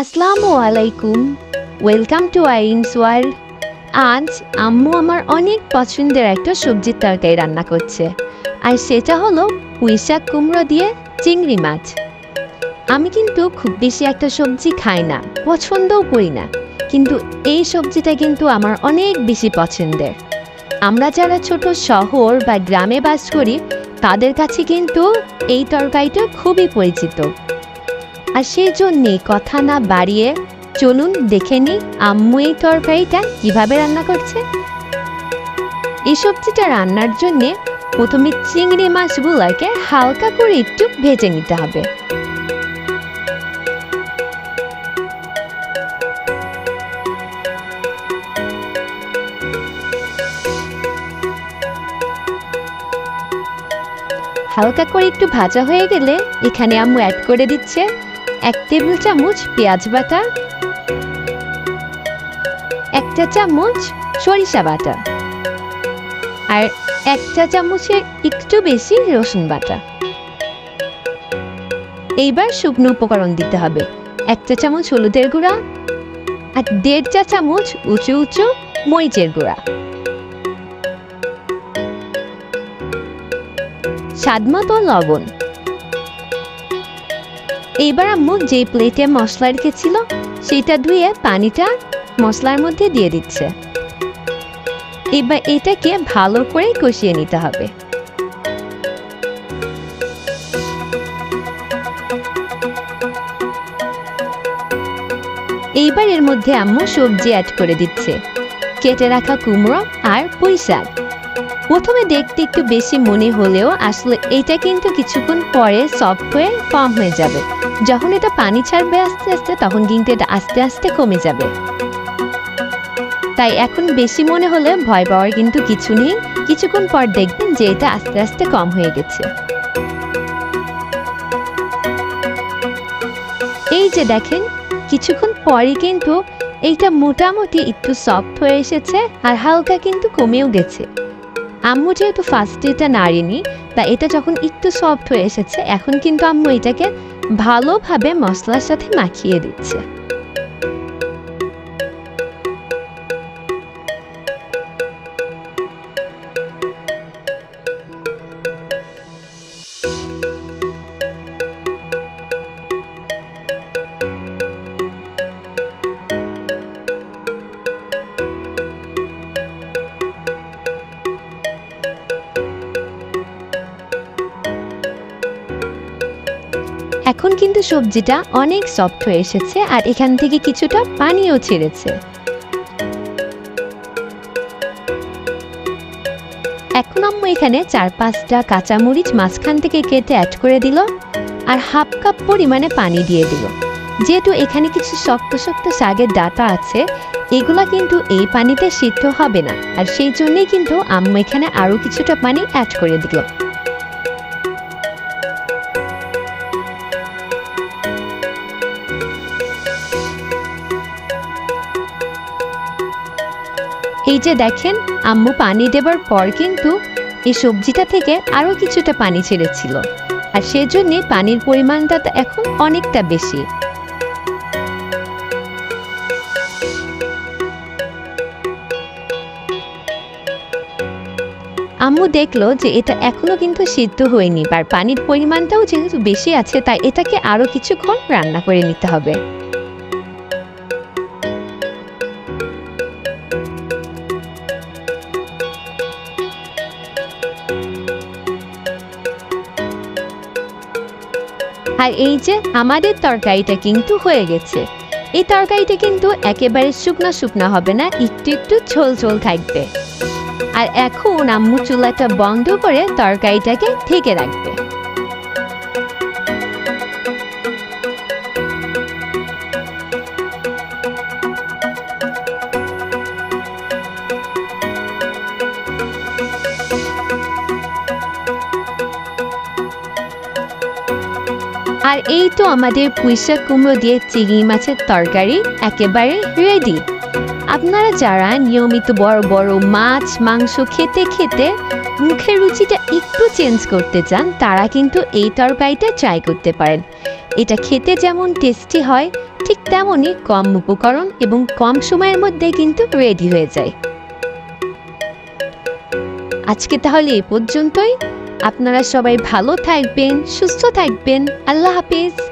আসসালামু আলাইকুম, welcome to আইরিনস world. আজ আম্মু আমার অনেক পছন্দের একটা সবজির তরকারি রান্না করছে, আর সেটা হলো পুঁইশাক কুমড়ো দিয়ে চিংড়ি মাছ। আমি কিন্তু খুব বেশি একটা সবজি খাই না, পছন্দও করি না, কিন্তু এই সবজিটা কিন্তু আমার অনেক বেশি পছন্দের। আমরা যারা ছোট শহর বা গ্রামে বাস করি তাদের কাছে কিন্তু এই তরকারিটা খুবই পরিচিত। আর সেই জন্যে কথা না বাড়িয়ে চলুন দেখে নিই আম্মু এই তরকারিটা কিভাবে রান্না করছে। এই সবজিটা রান্নার জন্যে প্রথমে চিংড়ি মাছগুলোকে হালকা করে একটু ভেজে নিতে হবে। হালকা করে একটু ভাজা হয়ে গেলে এখানে আম্মু অ্যাড করে দিচ্ছে 1 টেবিল চামচ পেঁয়াজ বাটা, 1 চা চামচ সরিষা বাটা, আর 1 চা চামচের একটু বেশি রসুন বাটা। এইবার শুকনো উপকরণ দিতে হবে 1 চা চামচ হলুদের গুঁড়া আর 1.5 চা চামচ উঁচু উঁচু মরিচের গুঁড়া, স্বাদমতো লবণ। এইবার আম্মু যে প্লেটে মশলা রেখেছিল সেটা ধুয়ে পানিটা মশলার মধ্যে দিয়ে দিচ্ছে। এবার এটাকে ভালো করে কষিয়ে নিতে হবে। এইবার এর মধ্যে আম্মু সবজি অ্যাড করে দিচ্ছে, কেটে রাখা কুমড়ো আর পুঁইশাক। প্রথমে দেখতে একটু বেশি মনে হলেও আসলে এটা কিন্তু কিছুক্ষণ পরে সফট হয়ে কম হয়ে যাবে। যখন এটা পানি ছাড়বে আস্তে আস্তে তখন কিন্তু এটা আস্তে আস্তে কমে যাবে। তাই এখন বেশি মনে হলে ভয় পাওয়ার কিন্তু কিছু নেই, কিছুক্ষণ পর দেখবেন যে এটা আস্তে আস্তে কম হয়ে গেছে। এই যে দেখেন কিছুক্ষণ পরে কিন্তু এইটা মোটামুটি একটু সফট হয়ে এসেছে আর হালকা কিন্তু কমেও গেছে। আম্মু যেহেতু ফার্স্টে এটা নাড়েনি, তা এটা যখন একটু সফট হয়ে এসেছে এখন কিন্তু আম্মু এটাকে ভালোভাবে মশলার সাথে মাখিয়ে দিচ্ছে। এখন কিন্তু সবজিটা অনেক সফট হয়ে এসেছে আর এখান থেকে কিছুটা পানিও ছেড়েছে। এখন আম্মু এখানে 4-5টা কাঁচামরিচ মাঝখান থেকে কেটে অ্যাড করে দিল আর হাফ কাপ পরিমাণে পানি দিয়ে দিল। যেহেতু এখানে কিছু শক্ত শক্ত শাকের ডাঁটা আছে, এগুলা কিন্তু এই পানিতে সিদ্ধ হবে না, আর সেই জন্যই কিন্তু আম্মু এখানে আরো কিছুটা পানি অ্যাড করে দিল। এই যে দেখেন আম্মু পানি দেবার পর কিন্তু এই সবজিটা থেকে আরো কিছুটা পানি ছেড়েছিল, আর সেজন্য পানির পরিমাণটা এখন অনেকটা বেশি। আম্মু দেখলো যে এটা এখনো কিন্তু সিদ্ধ হয়নি, আর পানির পরিমাণটাও যেহেতু বেশি আছে তাই এটাকে আরো কিছুক্ষণ রান্না করে নিতে হবে। আর এই যে আমাদের তরকারিটা কিন্তু হয়ে গেছে। এই তরকারিটা কিন্তু একেবারে শুকনা শুকনা হবে না, একটু একটু ঝোল ঝোল থাকবে। আর এখন আম্মু চুলাটা বন্ধ করে তরকারিটাকে ঢেকে রাখবে। আর এই তো আমাদের পুঁইশাক কুমড়ো দিয়ে চিংড়ি মাছের তরকারি একেবারে রেডি। আপনারা যারা নিয়মিত বড় বড় মাছ মাংস খেতে খেতে মুখের রুচিটা একটু চেঞ্জ করতে চান তারা কিন্তু এই তরকারিটা ট্রাই করতে পারেন। এটা খেতে যেমন টেস্টি হয় ঠিক তেমনই কম উপকরণ এবং কম সময়ের মধ্যে কিন্তু রেডি হয়ে যায়। আজকে তাহলে এ পর্যন্তই। আপনারা সবাই ভালো থাকবেন, সুস্থ থাকবেন। আল্লাহ হাফেজ।